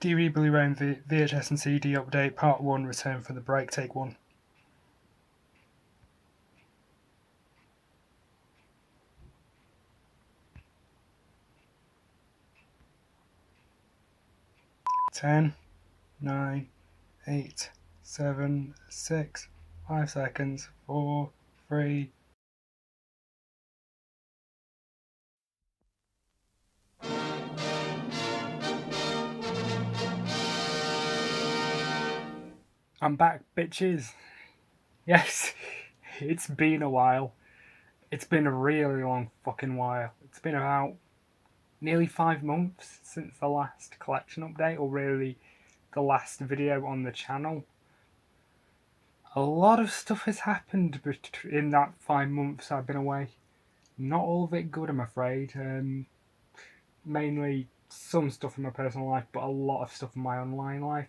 DVD, Blu-ray and VHS and CD update, part 1, return from the break, take 1. Ten, 9, 8, 7, 6, 5 seconds, 4, 3. I'm back, bitches. Yes, it's been a while. It's been a really long fucking while. It's been about nearly 5 months since the last collection update, or really the last video on the channel. A lot of stuff has happened in that 5 months I've been away. Not all of it good, I'm afraid. Mainly some stuff in my personal life, but a lot of stuff in my online life.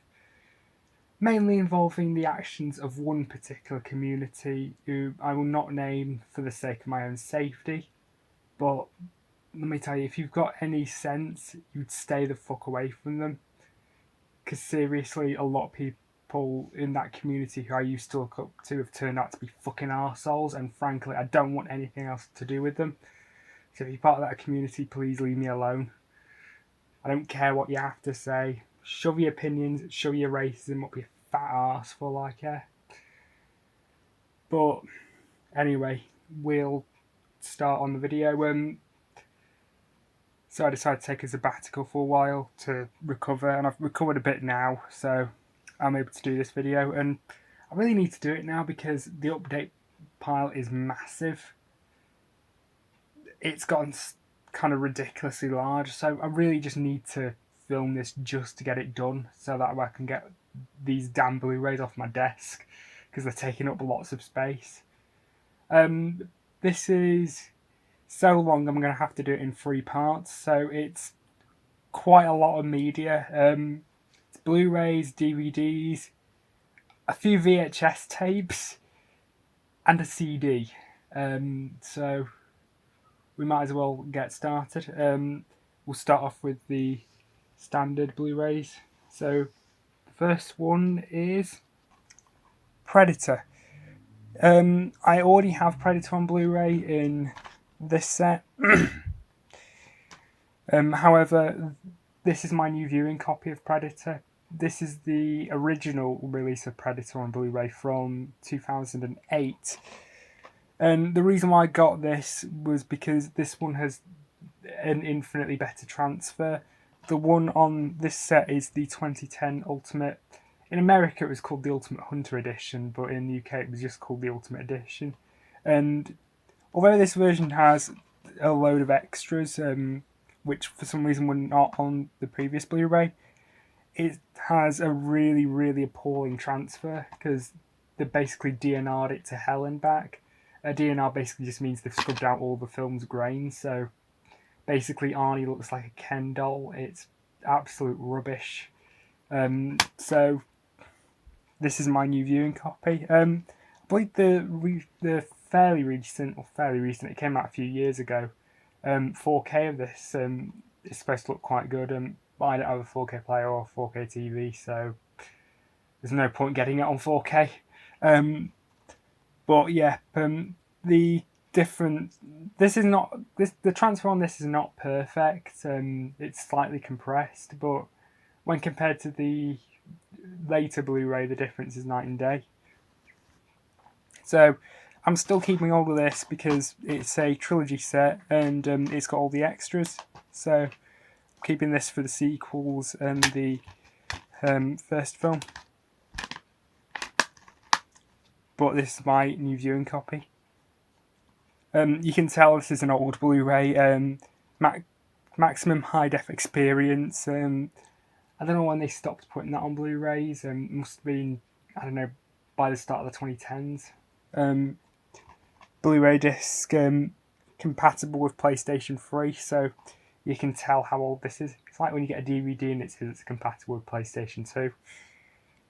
Mainly involving the actions of one particular community who I will not name for the sake of my own safety. But let me tell you, if you've got any sense, you'd stay the fuck away from them. Because seriously, a lot of people in that community who I used to look up to have turned out to be fucking arseholes, and frankly, I don't want anything else to do with them. So if you're part of that community, please leave me alone. I don't care what you have to say. Shove your opinions, shove your racism up your fat arse for all I care. But anyway, we'll start on the video. So I decided to take a sabbatical for a while to recover, and I've recovered a bit now, so I'm able to do this video. And I really need to do it now because the update pile is massive. It's gotten kind of ridiculously large, so I really just need to film this just to get it done, so that I can get these damn Blu-rays off my desk because they're taking up lots of space. This is so long I'm going to have to do it in 3 parts, so it's quite a lot of media. It's Blu-rays, DVDs, a few VHS tapes, and a CD. So we might as well get started. We'll start off with the standard Blu-rays. So the first one is Predator. I already have Predator on Blu-ray in this set. However, this is my new viewing copy of Predator. This is the original release of Predator on Blu-ray from 2008. And the reason why I got this was because this one has an infinitely better transfer. The one on this set is the 2010 Ultimate. In America it was called the Ultimate Hunter Edition, but in the UK it was just called the Ultimate Edition. And although this version has a load of extras, which for some reason were not on the previous Blu-ray, it has a really, really appalling transfer because they basically DNR'd it to hell and back. A DNR basically just means they've scrubbed out all the film's grains, so basically Arnie looks like a Ken doll. It's absolute rubbish. So this is my new viewing copy. I believe the fairly recent, it came out a few years ago. 4K of this is supposed to look quite good. But I don't have a 4K player or a 4K TV, so there's no point getting it on 4K. But yeah, the transfer on this is not perfect. It's slightly compressed, but when compared to the later Blu-ray, the difference is night and day. So I'm still keeping all of this because it's a trilogy set and it's got all the extras. So I'm keeping this for the sequels and the first film. But this is my new viewing copy. You can tell this is an old Blu-ray. Maximum high def experience. I don't know when they stopped putting that on Blu-rays. It must have been, I don't know, by the start of the 2010s. Blu-ray disc compatible with PlayStation 3, so you can tell how old this is. It's like when you get a DVD and it says it's compatible with PlayStation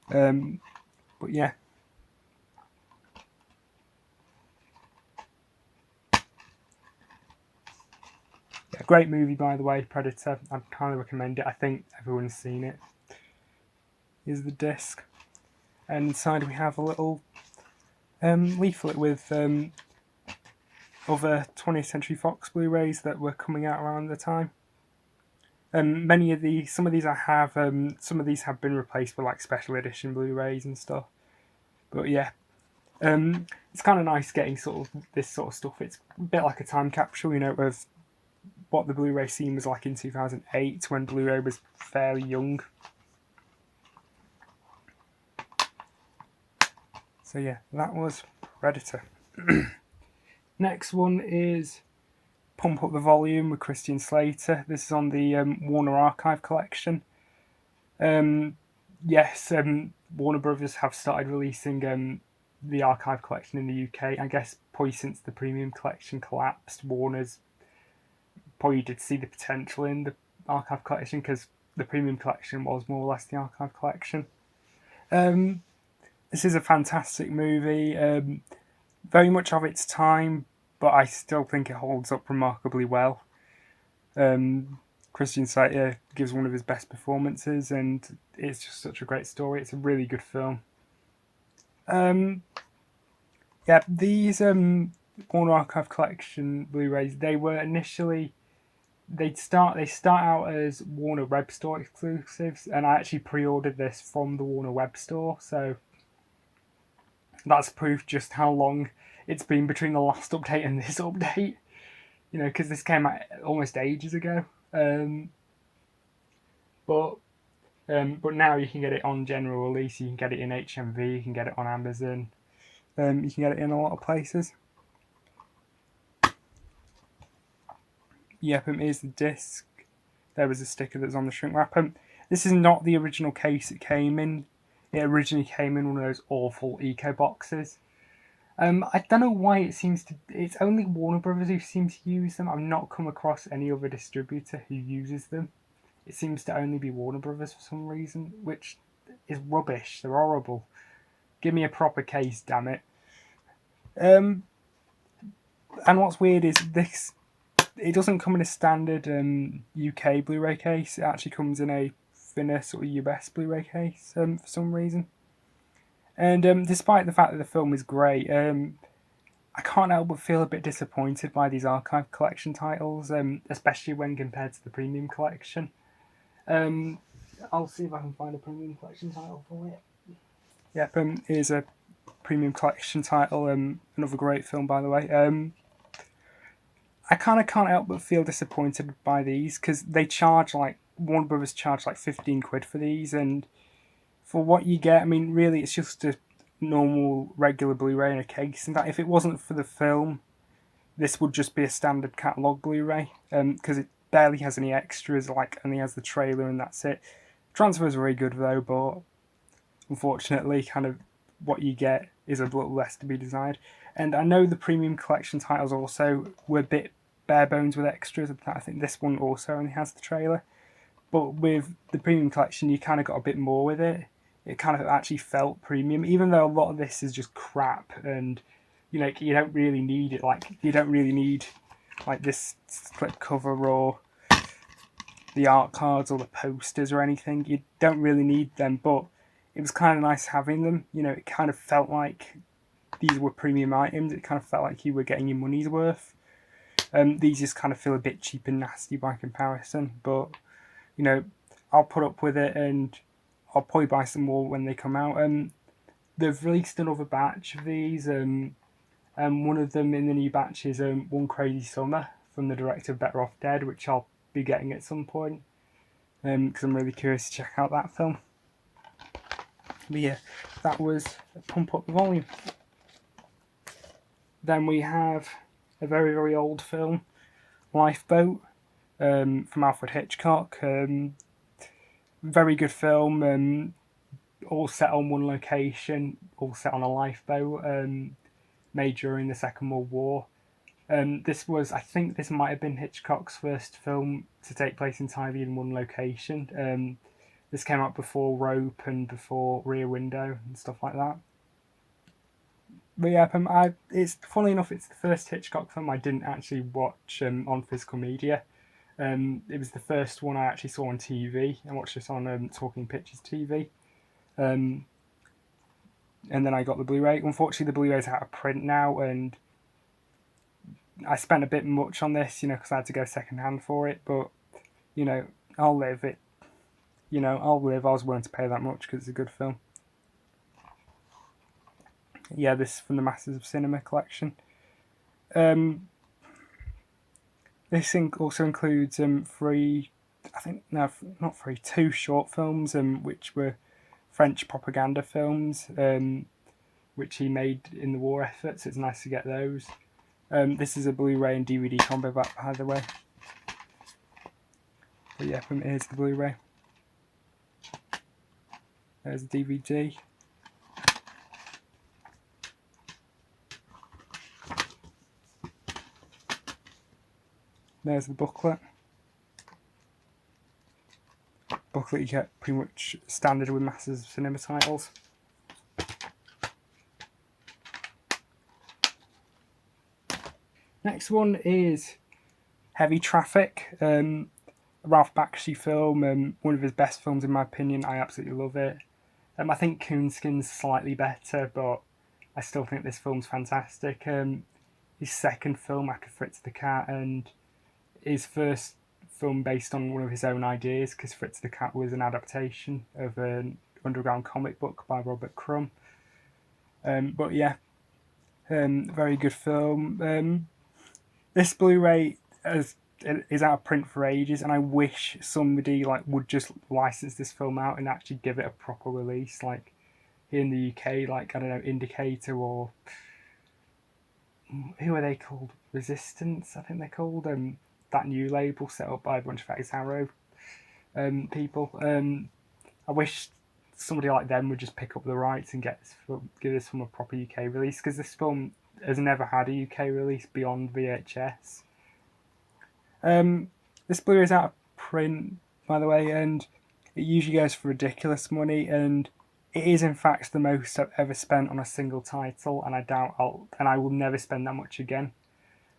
2. But yeah. Great movie, by the way, Predator. I'd highly recommend it. I think everyone's seen it. is the disc, and inside we have a little leaflet with other 20th Century Fox Blu-rays that were coming out around the time. Some of these I have, some of these have been replaced with like special edition Blu-rays and stuff. But yeah, it's kind of nice getting sort of this sort of stuff. It's a bit like a time capsule, you know, of what the Blu-ray scene was like in 2008 when Blu-ray was fairly young. So yeah, that was Predator. Next one is Pump Up the Volume with Christian Slater. This is on the Warner Archive collection. Yes, Warner Brothers have started releasing the archive collection in the UK. I guess probably since the premium collection collapsed, Warner's probably did see the potential in the archive collection because the premium collection was more or less the archive collection. This is a fantastic movie, very much of its time, but I still think it holds up remarkably well. Christian Slater gives one of his best performances, and it's just such a great story. It's a really good film. Yeah, these Warner Archive Collection Blu-rays, they were initially they start out as Warner Web Store exclusives, and I actually pre-ordered this from the Warner Web Store, so that's proof just how long it's been between the last update and this update. You know, because this came out almost ages ago. But now you can get it on general release. You can get it in HMV. You can get it on Amazon. You can get it in a lot of places. Yep, here's the disc. There was a sticker that's on the shrink wrap. This is not the original case it came in. It originally came in one of those awful eco boxes. I don't know why it's only Warner Brothers who seem to use them. I've not come across any other distributor who uses them. It seems to only be Warner Brothers for some reason, which is rubbish. They're horrible. Give me a proper case, damn it. And what's weird is this, it doesn't come in a standard UK Blu-ray case. It actually comes in a thinner sort of US Blu-ray case for some reason. And despite the fact that the film is great, I can't help but feel a bit disappointed by these archive collection titles, especially when compared to the premium collection. I'll see if I can find a premium collection title for it. Yep, here's a premium collection title, another great film by the way. I kind of can't help but feel disappointed by these because they charge Warner Brothers charge like 15 quid for these, and for what you get, I mean, really, it's just a normal, regular Blu-ray in a case. In fact, if it wasn't for the film, this would just be a standard catalogue Blu-ray, because it barely has any extras, only has the trailer and that's it. Transfers are very good though, but unfortunately, kind of what you get is a little less to be desired. And I know the premium collection titles also were a bit bare bones with extras. I think this one also only has the trailer. But with the premium collection, you kind of got a bit more with it. It kind of actually felt premium, even though a lot of this is just crap, and you don't really need it. You don't really need this slip cover or the art cards or the posters or anything. You don't really need them, but it was kind of nice having them. It kind of felt like these were premium items. It kind of felt like you were getting your money's worth. These just kind of feel a bit cheap and nasty by comparison, but I'll put up with it, and I'll probably buy some more when they come out. They've released another batch of these, and one of them in the new batch is One Crazy Summer from the director of Better Off Dead, which I'll be getting at some point, because I'm really curious to check out that film. But yeah, that was Pump Up the Volume. Then we have a very, very old film, Lifeboat, from Alfred Hitchcock. Very good film, all set on one location, all set on a lifeboat, made during the Second World War. I think this might have been Hitchcock's first film to take place entirely in one location. This came out before Rope and before Rear Window and stuff like that. But yeah, it's funny enough, it's the first Hitchcock film I didn't actually watch on physical media. It was the first one I actually saw on TV. I watched this on Talking Pictures TV. and then I got the Blu-ray. Unfortunately, the Blu-ray's out of print now, and I spent a bit much on this, because I had to go second-hand for it, but, I'll live it. I'll live. I was willing to pay that much because it's a good film. Yeah, this is from the Masters of Cinema collection. This also includes two short films, which were French propaganda films, which he made in the war effort, so it's nice to get those. This is a Blu-ray and DVD combo, by the way. But yeah, here's the Blu-ray. There's the DVD. There's the booklet. Booklet you get pretty much standard with Masters of Cinema titles. Next one is Heavy Traffic, a Ralph Bakshi film, one of his best films in my opinion. I absolutely love it. I think Coonskin's slightly better, but I still think this film's fantastic. His second film after Fritz the Cat, and his first film based on one of his own ideas, because Fritz the Cat was an adaptation of an underground comic book by Robert Crumb. But yeah, very good film. This Blu-ray is out of print for ages, and I wish somebody would just license this film out and actually give it a proper release, like here in the UK, I don't know, Indicator, or who are they called? Resistance, I think they're called. That new label set up by a bunch of ex-Arrow people. I wish somebody like them would just pick up the rights and give this film a proper UK release, because this film has never had a UK release beyond VHS. This Blu-ray is out of print, by the way, and it usually goes for ridiculous money, and it is in fact the most I've ever spent on a single title, and I will never spend that much again.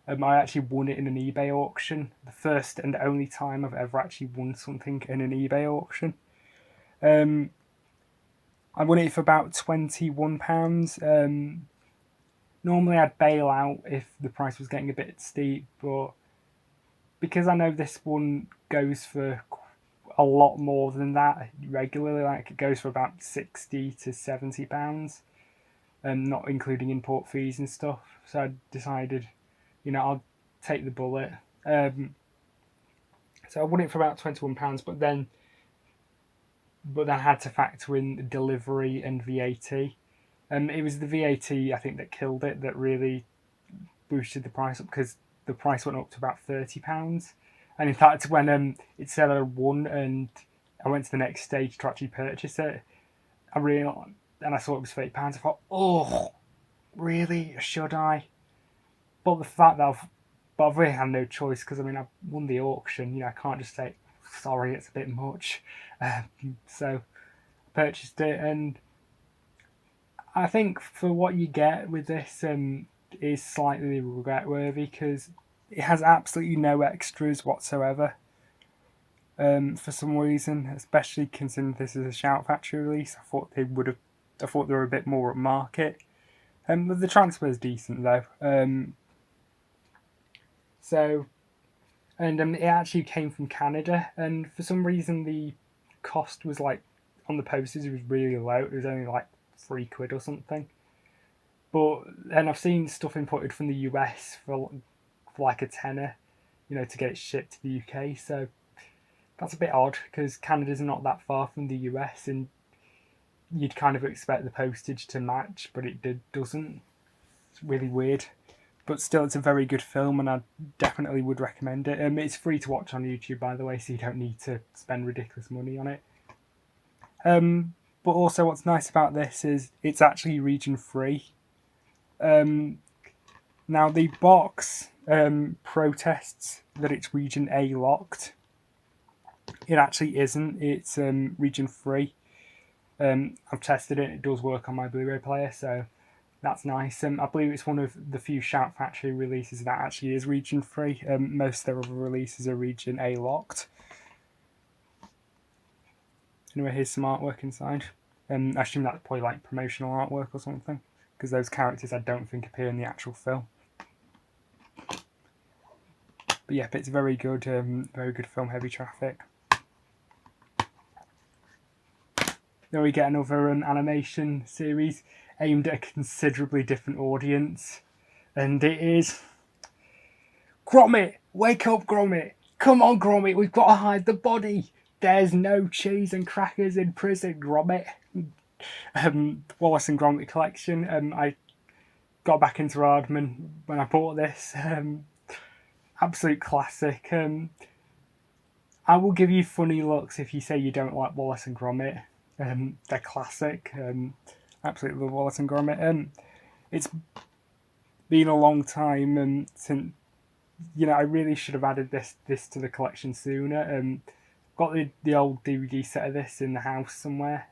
I actually won it in an eBay auction, the first and only time I've ever actually won something in an eBay auction. I won it for about £21. Normally I'd bail out if the price was getting a bit steep, but because I know this one goes for a lot more than that regularly, it goes for about £60 to £70, not including import fees and stuff, so I decided, I'll take the bullet. So I won it for about £21, but then I had to factor in delivery and VAT. It was the VAT, I think, that killed it, that really boosted the price up, because the price went up to about £30. And in fact, when it said I won and I went to the next stage to actually purchase it, and I saw it was £30, I thought, oh, really? Should I? But the fact that I've really had no choice, because I won the auction. I can't just say, sorry, it's a bit much. So I purchased it, and I think for what you get with this is slightly regret-worthy, because it has absolutely no extras whatsoever. For some reason, especially considering this is a Shout Factory release, I thought they were a bit more upmarket. But the transfer is decent though. It actually came from Canada, and for some reason the cost was on the posters, it was really low. It was only £3 or something. But then I've seen stuff imported from the US for a tenner, to get it shipped to the UK. So that's a bit odd, because Canada's not that far from the US, and you'd kind of expect the postage to match, but it doesn't. It's really weird. But still, it's a very good film, and I definitely would recommend it. It's free to watch on YouTube, by the way, so you don't need to spend ridiculous money on it. But also, what's nice about this is it's actually region free. Now, the box protests that it's region A locked. It actually isn't. It's region free. I've tested it. It does work on my Blu-ray player, so that's nice. I believe it's one of the few Shout Factory releases that actually is region free. Most of their other releases are region A locked. Anyway, here's some artwork inside. I assume that's probably like promotional artwork or something, because those characters I don't think appear in the actual film. But yeah, it's very good film, Heavy Traffic. Then we get another animation series aimed at a considerably different audience, and it is Gromit! Wake up, Gromit! Come on, Gromit, we've got to hide the body! There's no cheese and crackers in prison, Gromit! Wallace and Gromit collection. I got back into Aardman when I bought this. Absolute classic. I will give you funny looks if you say you don't like Wallace and Gromit. They're classic. Absolutely love Wallace and Gromit. It's been a long time since, I really should have added this to the collection sooner. Got the old DVD set of this in the house somewhere,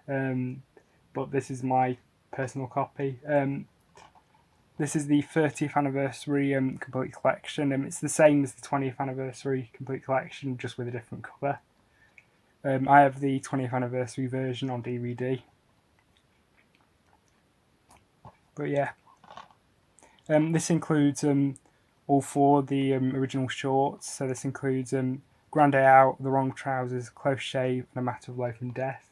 but this is my personal copy. This is the 30th anniversary complete collection. It's the same as the 20th anniversary complete collection, just with a different cover. I have the 20th anniversary version on DVD. But yeah, this includes all four of the original shorts. So this includes Grand Day Out, The Wrong Trousers, Close Shave, and A Matter of Life and Death.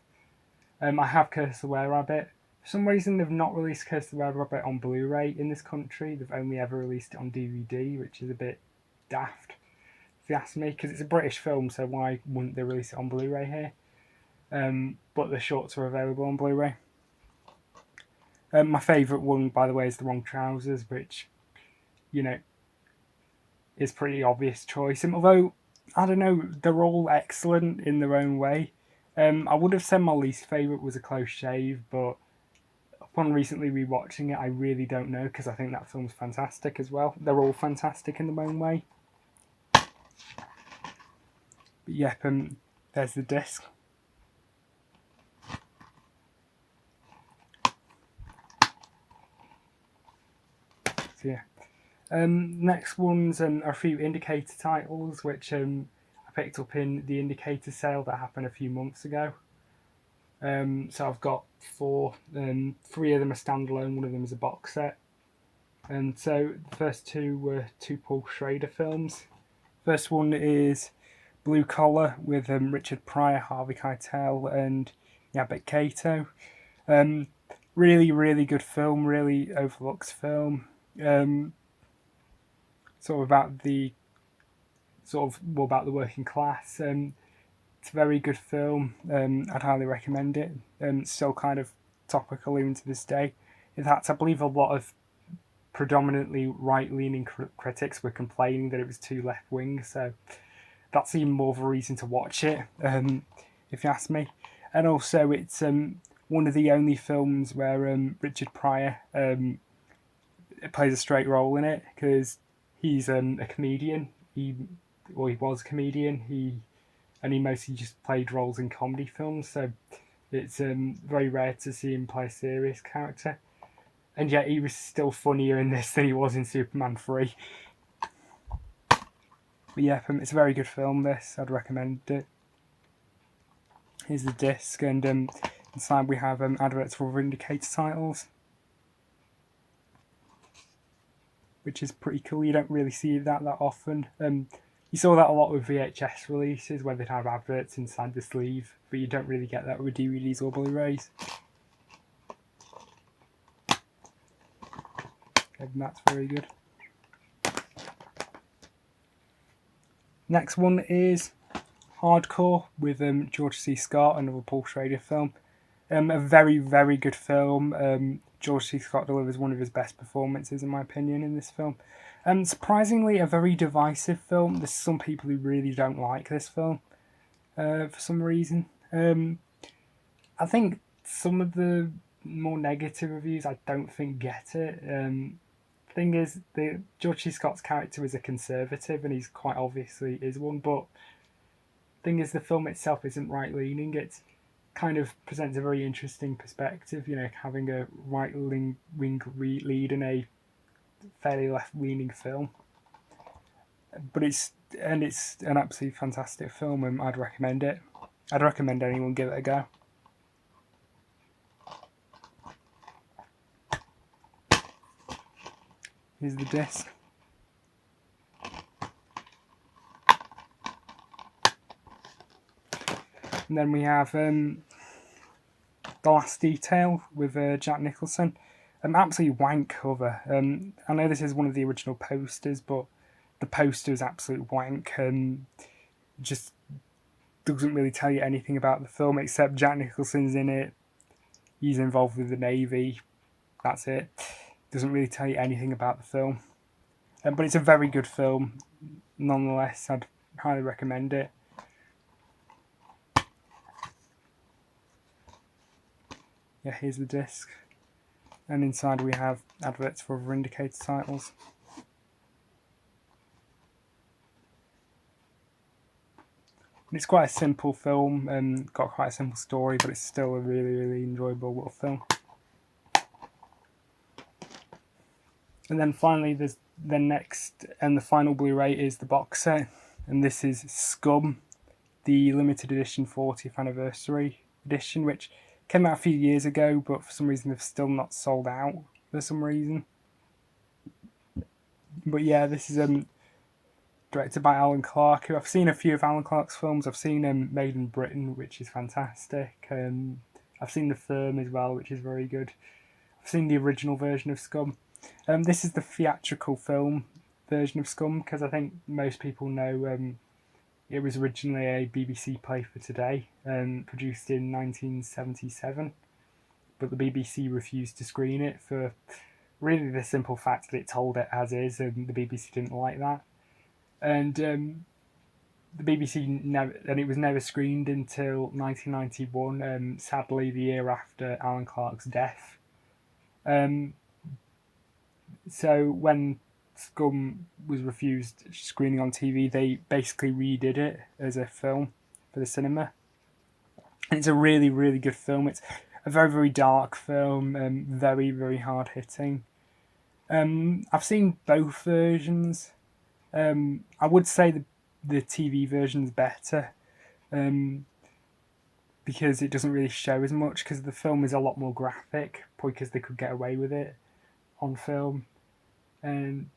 I have Curse the Were-Rabbit. For some reason, they've not released Curse the Were-Rabbit on Blu-ray in this country. They've only ever released it on DVD, which is a bit daft, if you ask me, because it's a British film, so why wouldn't they release it on Blu-ray here? But the shorts are available on Blu-ray. My favourite one, by the way, is The Wrong Trousers, which, is pretty obvious choice. And although, I don't know, they're all excellent in their own way. I would have said my least favourite was A Close Shave, but upon recently rewatching it, I really don't know, because I think that film's fantastic as well. They're all fantastic in their own way. But yep, there's the disc. So yeah. Next ones are a few Indicator titles, which I picked up in the Indicator sale that happened a few months ago. So I've got four. Three of them are standalone, one of them is a box set. And so the first two were two Paul Schrader films. First one is Blue Collar with Richard Pryor, Harvey Keitel, and Yabet Kato. Really, really good film, really overlooked film. Sort of about the working class. It's a very good film. I'd highly recommend it. It's still kind of topical even to this day. In fact, I believe a lot of predominantly right-leaning critics were complaining that it was too left-wing, so that's even more of a reason to watch it, if you ask me. And also, it's one of the only films where Richard Pryor plays a straight role in it, because he's a comedian. He was a comedian. He mostly just played roles in comedy films, so it's very rare to see him play a serious character. And yet he was still funnier in this than he was in Superman 3. But yeah, it's a very good film, this. I'd recommend it. Here's the disc, and inside we have adverts for other Indicator titles, which is pretty cool. You don't really see that often. You saw that a lot with VHS releases, where they'd have adverts inside the sleeve, but you don't really get that with DVDs or Blu-rays. And that's very good. Next one is Hardcore with George C. Scott, another Paul Schrader film. A very, very good film. George C. Scott delivers one of his best performances, in my opinion, in this film. Surprisingly, a very divisive film. There's some people who really don't like this film for some reason. I think some of the more negative reviews I don't think get it. Thing is, George C. Scott's character is a conservative, and he's quite obviously is one, but thing is, the film itself isn't right-leaning. It kind of presents a very interesting perspective, having a right-wing lead in a fairly left-leaning film. But it's an absolutely fantastic film, and I'd recommend it. I'd recommend anyone give it a go. Here's the disc. And then we have The Last Detail with Jack Nicholson. Absolutely wank cover. I know this is one of the original posters, but the poster is absolute wank. Just doesn't really tell you anything about the film except Jack Nicholson's in it. He's involved with the Navy. That's it. Doesn't really tell you anything about the film. But it's a very good film. Nonetheless, I'd highly recommend it. Yeah, here's the disc. And inside we have adverts for other indicator titles. It's quite a simple film, got quite a simple story, but it's still a really, really enjoyable little film. And then finally, there's the next and the final Blu-ray is the box set, and this is Scum, the limited edition 40th anniversary edition, which came out a few years ago, but for some reason they've still not sold out for some reason. But yeah, this is directed by Alan Clark, who I've seen a few of Alan Clark's films. I've seen Made in Britain, which is fantastic. I've seen The Firm as well, which is very good. I've seen the original version of Scum. This is the theatrical film version of Scum, because I think most people know it was originally a BBC play for today, produced in 1977, but the BBC refused to screen it for really the simple fact that it told it as is, and the BBC didn't like that. And the BBC never, and it was never screened until 1991. Sadly, the year after Alan Clark's death. So when Scum was refused screening on TV, they basically redid it as a film for the cinema. And it's a really, really good film. It's a very, very dark film, very, very hard hitting. I've seen both versions. I would say the TV version's better, because it doesn't really show as much, because the film is a lot more graphic, probably because they could get away with it on film. And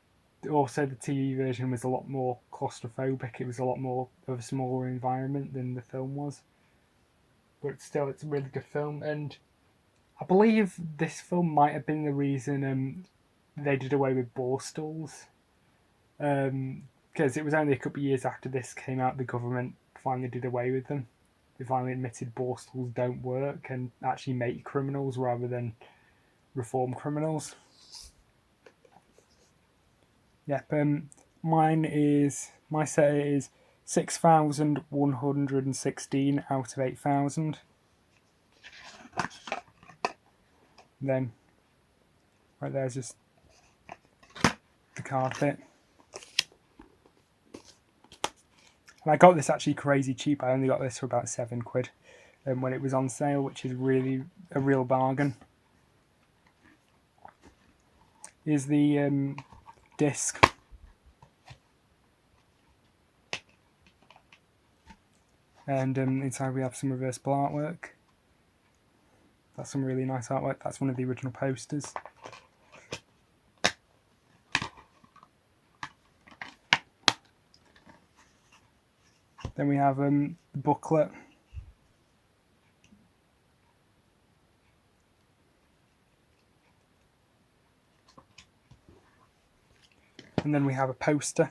also the TV version was a lot more claustrophobic. It was a lot more of a smaller environment than the film was. But still, it's a really good film, and I believe this film might have been the reason they did away with bore stools. Because it was only a couple of years after this came out, the government finally did away with them. They finally admitted bore stools don't work and actually make criminals rather than reform criminals. Yep, my set is 6,116 out of 8,000. Then, right there's just the card bit. And I got this actually crazy cheap. I only got this for about £7 when it was on sale, which is really a real bargain. Here's the disc. And inside we have some reversible artwork. That's some really nice artwork. That's one of the original posters. Then we have the booklet. And then we have a poster.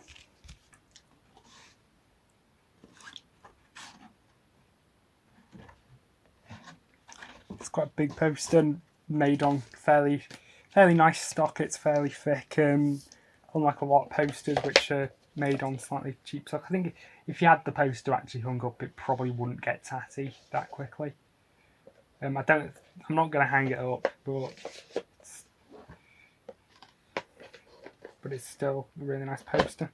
It's quite a big poster, made on fairly nice stock. It's fairly thick, unlike a lot of posters which are made on slightly cheap stock. I think if you had the poster actually hung up, it probably wouldn't get tatty that quickly. I'm not going to hang it up, but it's still a really nice poster.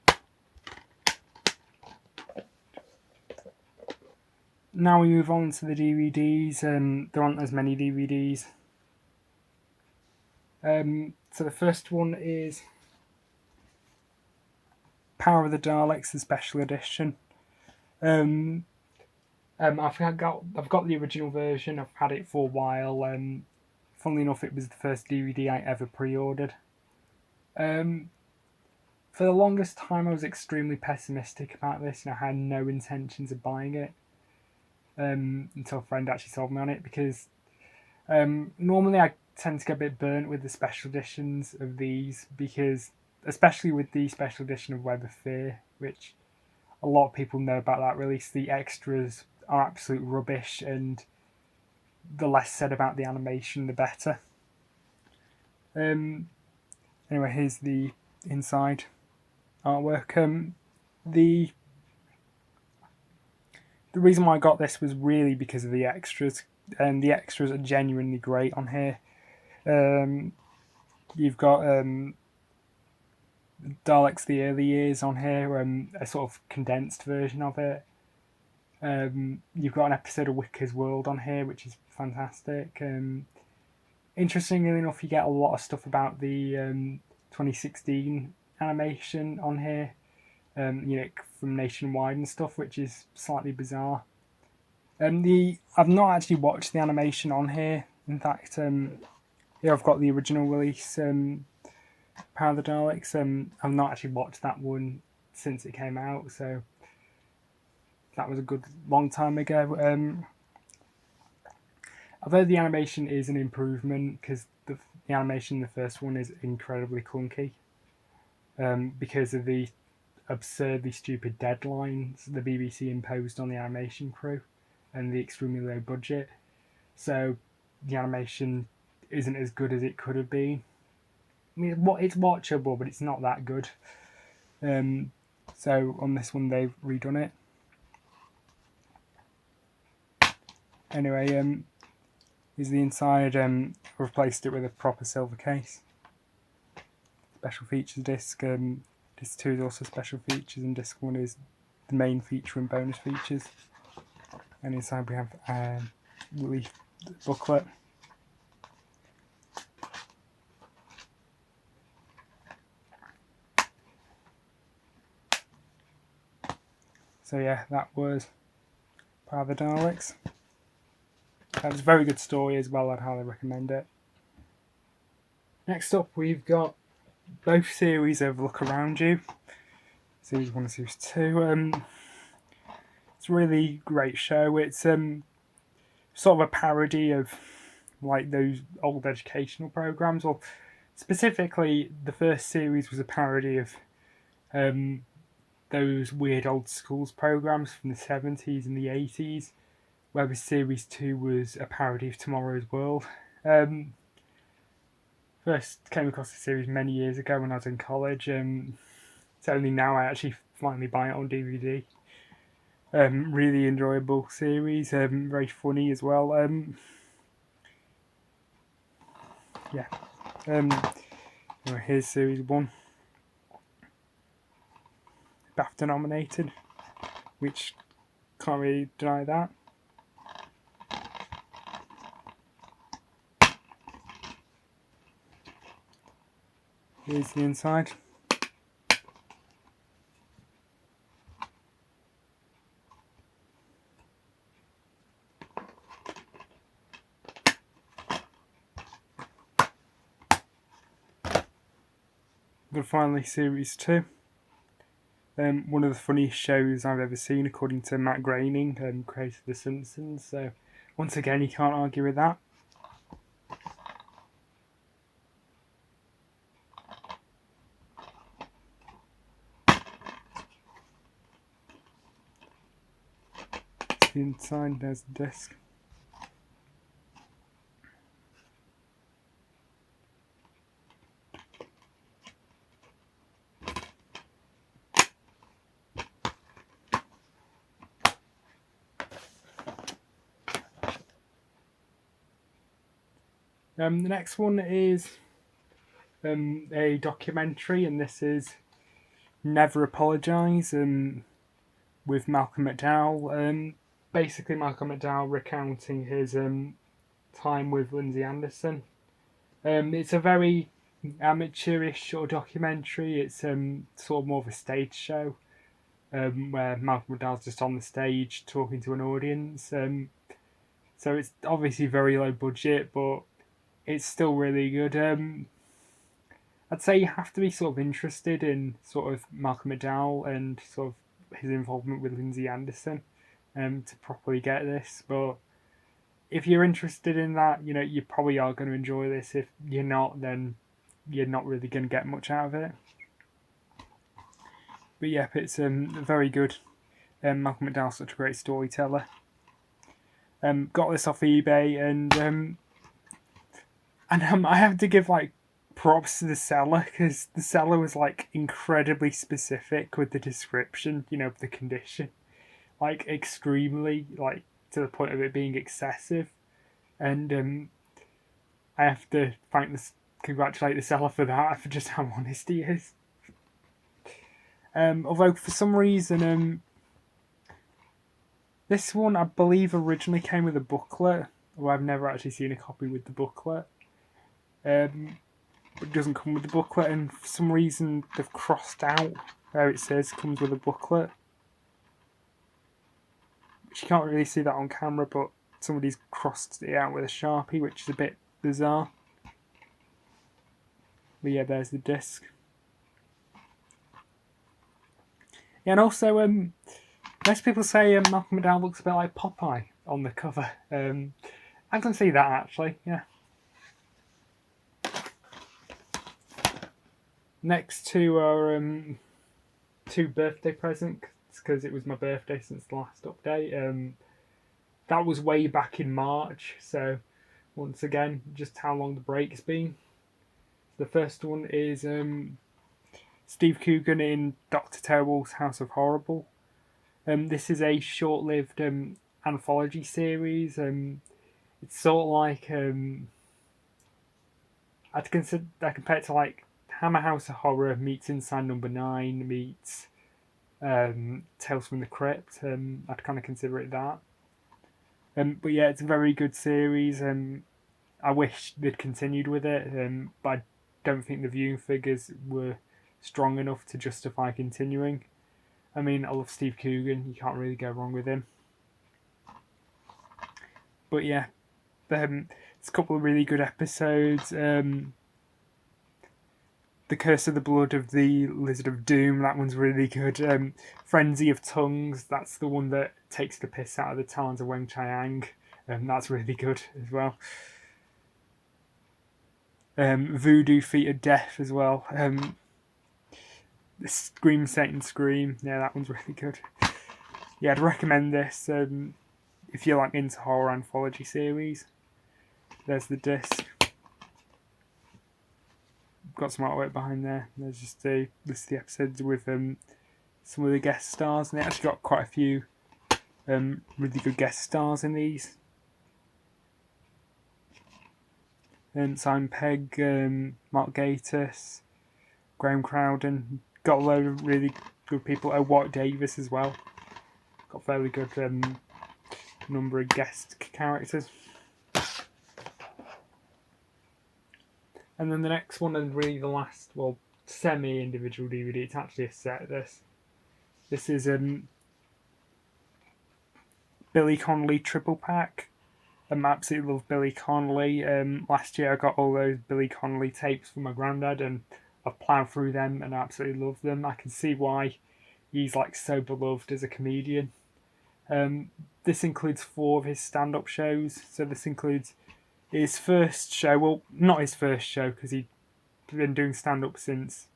Now we move on to the DVDs. There aren't as many DVDs. So the first one is Power of the Daleks, the special edition. I've got the original version. I've had it for a while. Funnily enough, it was the first DVD I ever pre-ordered. Um, for the longest time, I was extremely pessimistic about this, and I had no intentions of buying it until a friend actually sold me on it. Because normally I tend to get a bit burnt with the special editions of these, because especially with the special edition of Web of Fear, which a lot of people know about that release, the extras are absolute rubbish, and the less said about the animation, the better. Anyway, here's the inside artwork. The reason why I got this was really because of the extras, and the extras are genuinely great on here. You've got Daleks the early years on here, a sort of condensed version of it. You've got an episode of Wicker's World on here, which is fantastic. Interestingly enough, you get a lot of stuff about the 2016 animation on here, from Nationwide and stuff, which is slightly bizarre. I've not actually watched the animation on here. In fact, here I've got the original release, Power of the Daleks. I've not actually watched that one since it came out, so that was a good long time ago. I've heard the animation is an improvement, because the animation in the first one is incredibly clunky, because of the absurdly stupid deadlines the BBC imposed on the animation crew and the extremely low budget. So the animation isn't as good as it could have been. I mean, it's watchable, but it's not that good. So on this one, they've redone it. Anyway, here's the inside. Replaced it with a proper silver case. Special features disc. Disc 2 is also special features, and disc 1 is the main feature and bonus features. And inside we have the booklet. So yeah, that was Power of the Daleks. That was a very good story as well. I'd highly recommend it. Next up, we've got both series of Look Around You, Series 1 and Series 2. It's a really great show. It's sort of a parody of like those old educational programs, or specifically the first series was a parody of those weird old schools programs from the 70s and the 80s, whereas Series 2 was a parody of Tomorrow's World. First came across the series many years ago when I was in college. It's only now I actually finally buy it on DVD. Really enjoyable series, very funny as well. Anyway, here's Series 1. BAFTA nominated, which can't really deny that. Here's the inside. But finally, Series 2. One of the funniest shows I've ever seen, according to Matt Groening, creator of The Simpsons. So, once again, you can't argue with that. The inside, there's the disc. The next one is a documentary, and this is Never Apologise, with Malcolm McDowell. Basically, Malcolm McDowell recounting his time with Lindsay Anderson. It's a very amateurish sort of documentary. It's sort of more of a stage show, where Malcolm McDowell's just on the stage talking to an audience. So it's obviously very low budget, but it's still really good. I'd say you have to be sort of interested in sort of Malcolm McDowell and sort of his involvement with Lindsay Anderson to properly get this. But if you're interested in that, you know, you probably are going to enjoy this. If you're not, then you're not really going to get much out of it. But yeah, it's very good. Malcolm McDowell's such a great storyteller. Got this off eBay, and I have to give like props to the seller, because the seller was like incredibly specific with the description, you know, of the condition, like extremely, like to the point of it being excessive, and I have to congratulate the seller for that, for just how honest he is. Although for some reason, this one I believe originally came with a booklet, although I've never actually seen a copy with the booklet. But it doesn't come with the booklet, and for some reason they've crossed out where it says comes with a booklet. Which you can't really see that on camera, but somebody's crossed it out with a Sharpie, which is a bit bizarre. But yeah, there's the disc. Yeah, and also, most people say Malcolm McDowell looks a bit like Popeye on the cover. I can see that, actually, yeah. Next two are two birthday presents, because it was my birthday since the last update. That was way back in March, so once again, just how long the break's been. The first one is Steve Coogan in Dr. Terrible's House of Horrible. This is a short-lived anthology series. It's sort of like I compare it to like Hammer House of Horror meets Inside Number 9 meets Tales from the Crypt. I'd kind of consider it that. But yeah, it's a very good series. I wish they'd continued with it, but I don't think the viewing figures were strong enough to justify continuing. I mean, I love Steve Coogan. You can't really go wrong with him. But yeah, it's a couple of really good episodes. The Curse of the Blood of the Lizard of Doom, that one's really good. Frenzy of Tongues, that's the one that takes the piss out of the talons of Weng Chiang. That's really good as well. Voodoo Feet of Death as well. Scream Satan Scream, yeah, that one's really good. Yeah, I'd recommend this if you're like into horror anthology series. There's the disc. Got some artwork behind there. There's just a list of the episodes with some of the guest stars, and they actually got quite a few really good guest stars in these. Simon Pegg, Mark Gatiss, Graham Crowden. Got a load of really good people. Oh, Wyatt Davis as well. Got a fairly good number of guest characters. And then the next one, and really the last, well, semi-individual DVD. It's actually a set. This is Billy Connolly triple pack. I absolutely love Billy Connolly. Last year I got all those Billy Connolly tapes from my granddad, and I've ploughed through them and I absolutely love them. I can see why he's like so beloved as a comedian. This includes 4 of his stand-up shows. So this includes his first show, well, not his first show, because he'd been doing stand-up since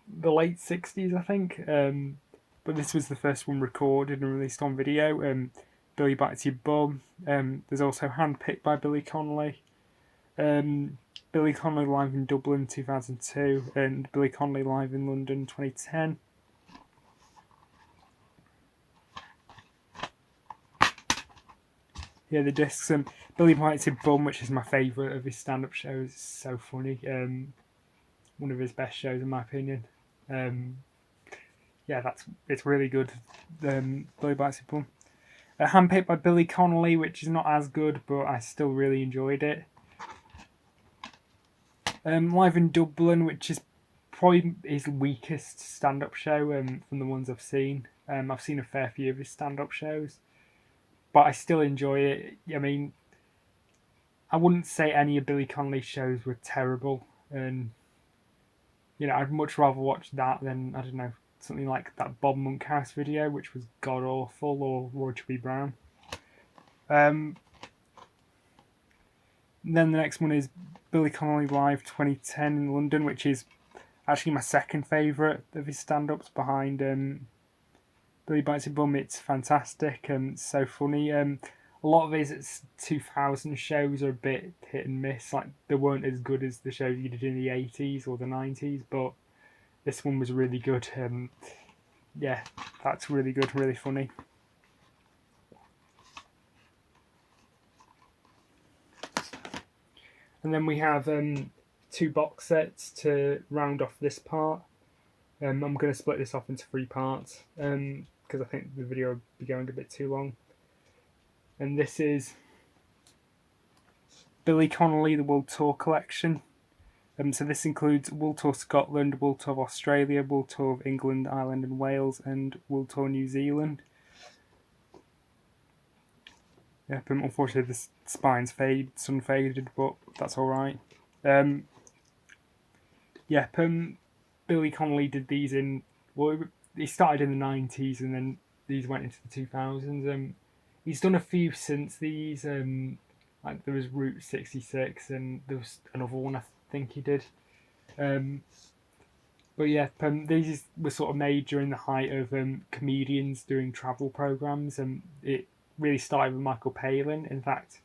the late 60s, I think. But this was the first one recorded and released on video. Billy Bites Your Bum. There's also Handpicked by Billy Connolly. Billy Connolly live in Dublin 2002, and Billy Connolly live in London 2010. Yeah, the discs. Billy Bites Your Bum, which is my favourite of his stand-up shows. It's so funny. One of his best shows, in my opinion. Yeah, it's really good. Billy Bites Your Bum. Handpicked by Billy Connolly, which is not as good, but I still really enjoyed it. Live in Dublin, which is probably his weakest stand-up show from the ones I've seen. I've seen a fair few of his stand-up shows, but I still enjoy it. I mean, I wouldn't say any of Billy Connolly's shows were terrible. and I'd much rather watch that than, I don't know, something like that Bob Monkhouse video, which was god awful, or Roger B. Brown. Then the next one is Billy Connolly Live 2010 in London, which is actually my second favourite of his stand-ups behind Billy Bites a Bum. It's fantastic and it's so funny. A lot of his 2000 shows are a bit hit and miss. Like, they weren't as good as the shows he did in the 80s or the 90s, but this one was really good. Yeah, that's really good, really funny. And then we have 2 box sets to round off this part. I'm going to split this off into 3 parts because I think the video will be going a bit too long. And this is Billy Connolly, the World Tour collection. So this includes World Tour Scotland, World Tour of Australia, World Tour of England, Ireland and Wales, and World Tour New Zealand. Yeah, but unfortunately the spine's sun faded, but that's alright. Billy Connolly did these in, well, he started in the 90s and then these went into the 2000s. He's done a few since these, like there was Route 66 and there was another one I think he did. But yeah, these were sort of made during the height of comedians doing travel programmes, and it really started with Michael Palin. In fact,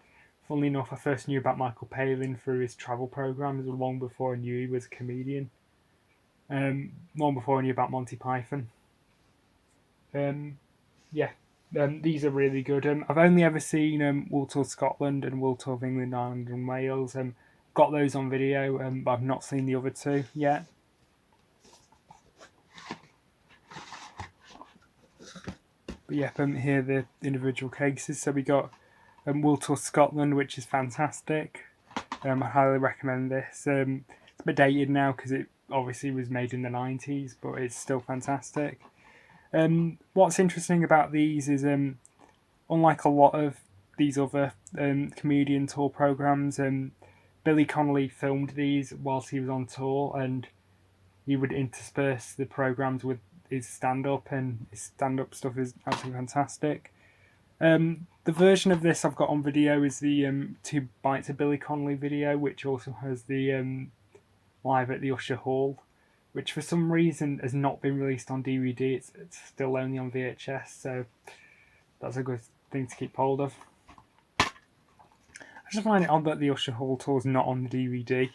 funnily enough, I first knew about Michael Palin through his travel programmes long before I knew he was a comedian. Long before I knew about Monty Python. These are really good. I've only ever seen World Tour Scotland and World Tour of England, Ireland and Wales. Got those on video, but I've not seen the other 2 yet. But yeah, here are the individual cases. So we got World Tour Scotland, which is fantastic. I highly recommend this. It's a bit dated now because it obviously was made in the 90s, but it's still fantastic. What's interesting about these is, unlike a lot of these other comedian tour programs, Billy Connolly filmed these whilst he was on tour, and he would intersperse the programs with his stand-up, and his stand-up stuff is absolutely fantastic. The version of this I've got on video is the 2 Bites of Billy Connolly video, which also has the Live at the Usher Hall, which for some reason has not been released on DVD. It's still only on VHS, so that's a good thing to keep hold of. I just find it odd that the Usher Hall tour is not on the DVD.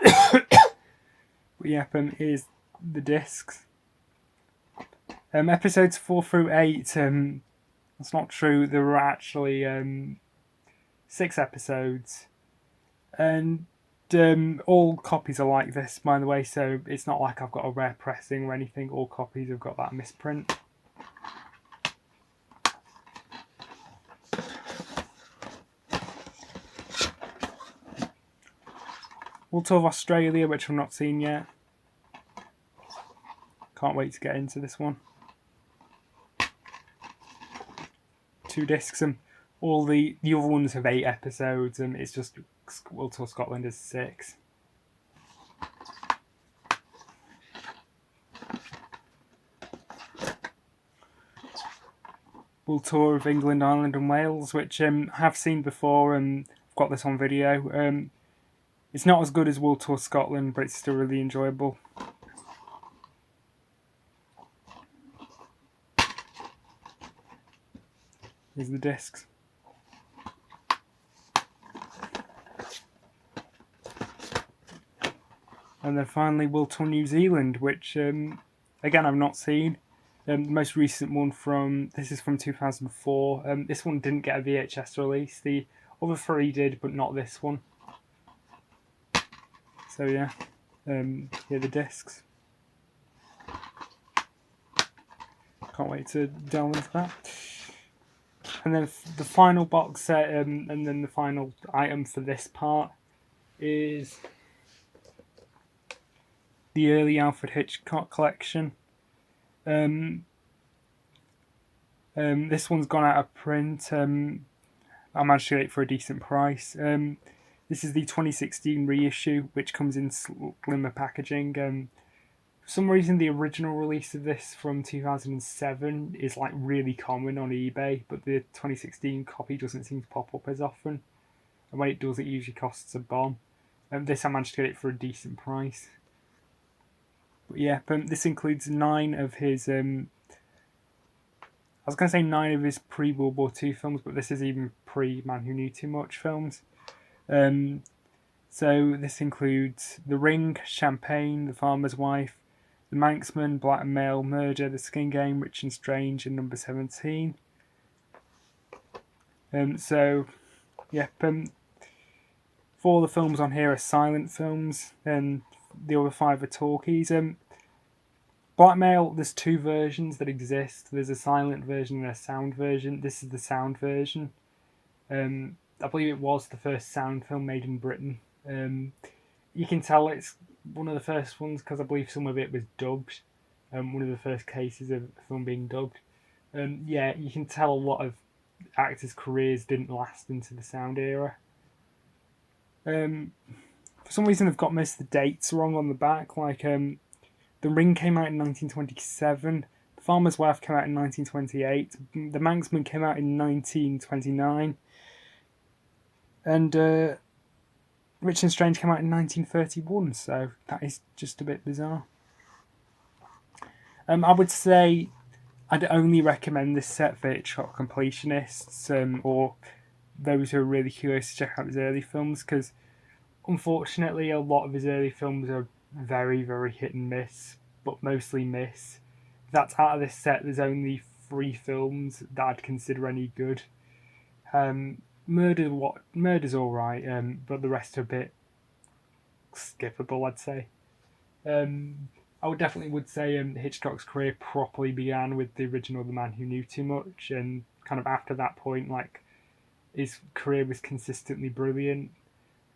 But yeah, here's the discs. Episodes 4 through 8, that's not true. There were actually 6 episodes. And all copies are like this, by the way, so it's not like I've got a rare pressing or anything. All copies have got that misprint. World Tour of Australia, which I've not seen yet. Can't wait to get into this one. 2 discs, and all the other ones have 8 episodes, and it's just World Tour Scotland is 6. World Tour of England, Ireland and Wales, which I have seen before, and I've got this on video. It's not as good as World Tour Scotland, but it's still really enjoyable. Here's the discs. And then finally World Tour New Zealand, which again I've not seen. The most recent one this is from 2004. This one didn't get a VHS release. The other 3 did, but not this one. So yeah, here are the discs. Can't wait to delve into that. And then the final box set, and then the final item for this part is the early Alfred Hitchcock collection. This one's gone out of print. I managed to get it for a decent price. This is the 2016 reissue, which comes in slimmer packaging. For some reason, the original release of this from 2007 is like really common on eBay, but the 2016 copy doesn't seem to pop up as often. And when it does, it usually costs a bomb. This I managed to get it for a decent price. But yeah, this includes 9 of his. I was going to say 9 of his pre-World War II films, but this is even pre-Man Who Knew Too Much films. So this includes The Ring, Champagne, The Farmer's Wife, The Manxman, Blackmail, Murder, The Skin Game, Rich and Strange, and Number 17. So, yeah, 4 of the films on here are silent films, and the other 5 are talkies. Blackmail, there's 2 versions that exist. There's a silent version and a sound version. This is the sound version. I believe it was the first sound film made in Britain. You can tell it's one of the first ones because I believe some of it was dubbed. One of the first cases of a film being dubbed. Yeah, you can tell a lot of actors' careers didn't last into the sound era. For some reason, I've got most of the dates wrong on the back. Like, The Ring came out in 1927. The Farmer's Wife came out in 1928. The Manxman came out in 1929. And Rich and Strange came out in 1931, so that is just a bit bizarre. I would say I'd only recommend this set for Hitchcock completionists or those who are really curious to check out his early films, because unfortunately a lot of his early films are very, very hit and miss, but mostly miss. That's out of this set, there's only 3 films that I'd consider any good. Murder's alright, but the rest are a bit skippable, I'd say. I would definitely say Hitchcock's career properly began with the original The Man Who Knew Too Much, and kind of after that point, like, his career was consistently brilliant.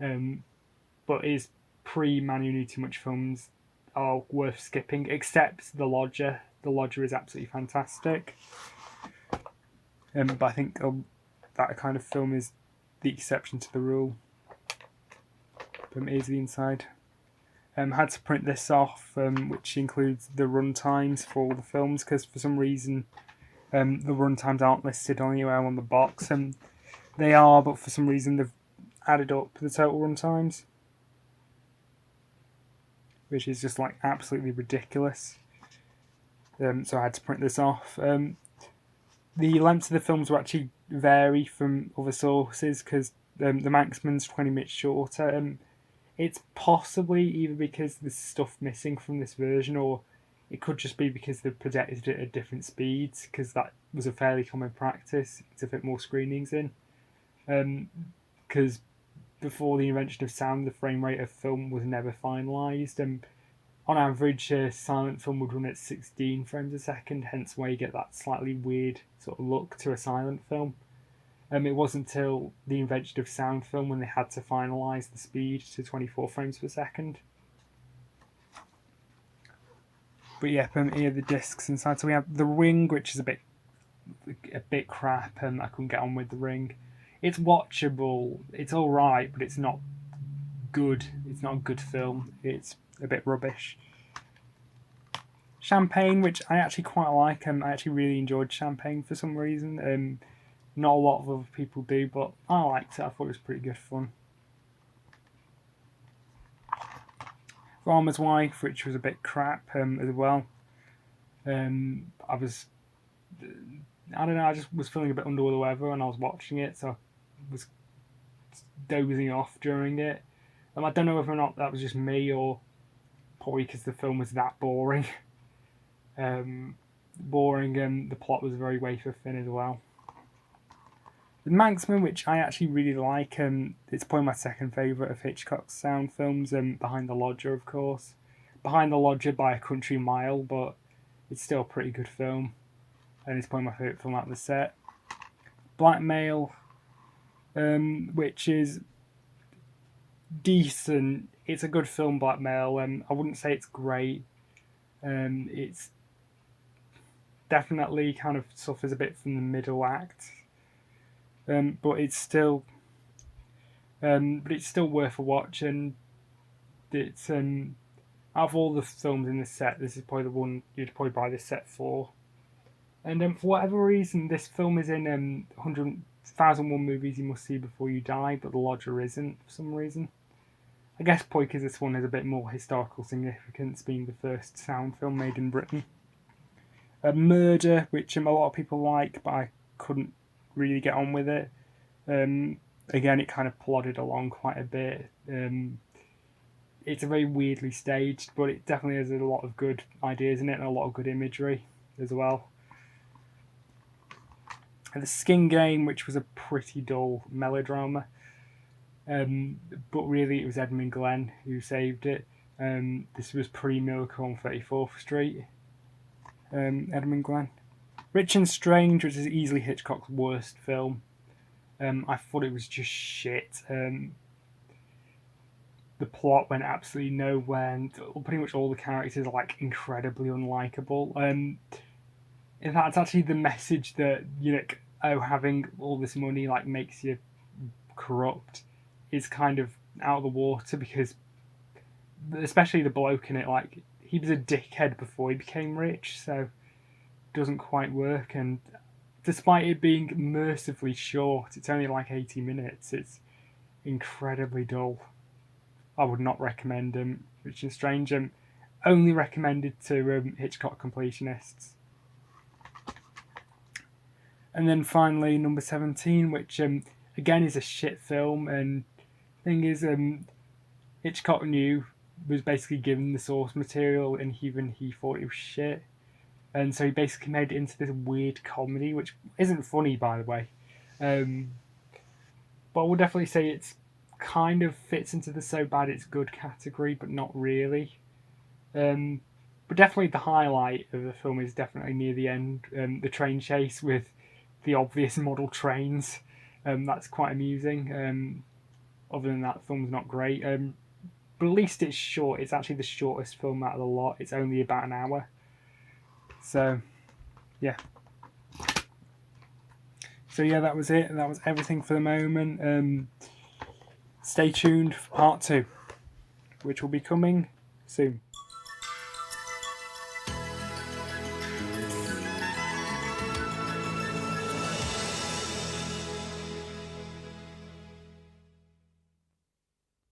But his pre-Man Who Knew Too Much films are worth skipping, except The Lodger. The Lodger is absolutely fantastic. But I think that kind of film is the exception to the rule. Here's the inside. Had to print this off, which includes the run times for all the films, because for some reason the run times aren't listed anywhere on the box. They are, but for some reason they've added up the total run times, which is just like absolutely ridiculous. So I had to print this off. The lengths of the films will actually vary from other sources, because the Manxman's 20 minutes shorter. It's possibly either because there's stuff missing from this version, or it could just be because they've projected it at different speeds, because that was a fairly common practice to fit more screenings in. Because before the invention of sound, the frame rate of film was never finalised, and on average, a silent film would run at 16 frames a second, hence why you get that slightly weird sort of look to a silent film. It wasn't until the invention of sound film when they had to finalise the speed to 24 frames per second. But yeah, here are the discs inside. So we have The Ring, which is a bit crap, and I couldn't get on with The Ring. It's watchable, it's alright, but it's not good. It's not a good film. It's a bit rubbish. Champagne, which I actually quite like. I actually really enjoyed Champagne for some reason. Not a lot of other people do, but I liked it. I thought it was pretty good fun. Farmer's Wife, which was a bit crap as well. I don't know, I just was feeling a bit under the weather when I was watching it, so I was dozing off during it. I don't know whether or not that was just me, or probably because the film was that boring. The plot was very wafer thin as well. The Manxman, which I actually really like, it's probably my second favourite of Hitchcock's sound films, behind The Lodger, of course. Behind The Lodger by a country mile, but it's still a pretty good film, and it's probably my favourite film out of the set. Blackmail, which is decent. It's a good film, Blackmail. I wouldn't say it's great. It's definitely kind of suffers a bit from the middle act. But it's still but it's still worth a watch, and it's out of all the films in the set, this is probably the one you'd probably buy this set for. And for whatever reason, this film is in 100,001 movies you must see before you die, but The Lodger isn't for some reason. I guess probably because this one has a bit more historical significance, being the first sound film made in Britain. Murder, which a lot of people like, but I couldn't really get on with it. Again, it kind of plodded along quite a bit. It's a very weirdly staged, but it definitely has a lot of good ideas in it and a lot of good imagery as well. And the Skin Game, which was a pretty dull melodrama, but really it was Edmund Glenn who saved it. This was pre-Miracle on 34th Street. Edmund Glenn. Rich and Strange, which is easily Hitchcock's worst film. I thought it was just shit. The plot went absolutely nowhere, and pretty much all the characters are like incredibly unlikable. In fact, it's actually the message that having all this money like makes you corrupt is kind of out of the water, because especially the bloke in it, like he was a dickhead before he became rich, so it doesn't quite work. And despite it being mercifully short, it's only like 80 minutes. It's incredibly dull. I would not recommend Rich and Strange. Only recommended to Hitchcock completionists. And then finally, number 17, which again is a shit film. And thing is, Hitchcock was basically given the source material, and even he thought it was shit. And so he basically made it into this weird comedy, which isn't funny, by the way. But I would definitely say it's kind of fits into the so bad it's good category, but not really. But definitely the highlight of the film is definitely near the end, the train chase with the obvious model trains. That's quite amusing. Other than that, the film's not great. But at least it's short. It's actually the shortest film out of the lot. It's only about an hour. So, yeah. So yeah, that was it. That was everything for the moment. Stay tuned for part 2, which will be coming soon.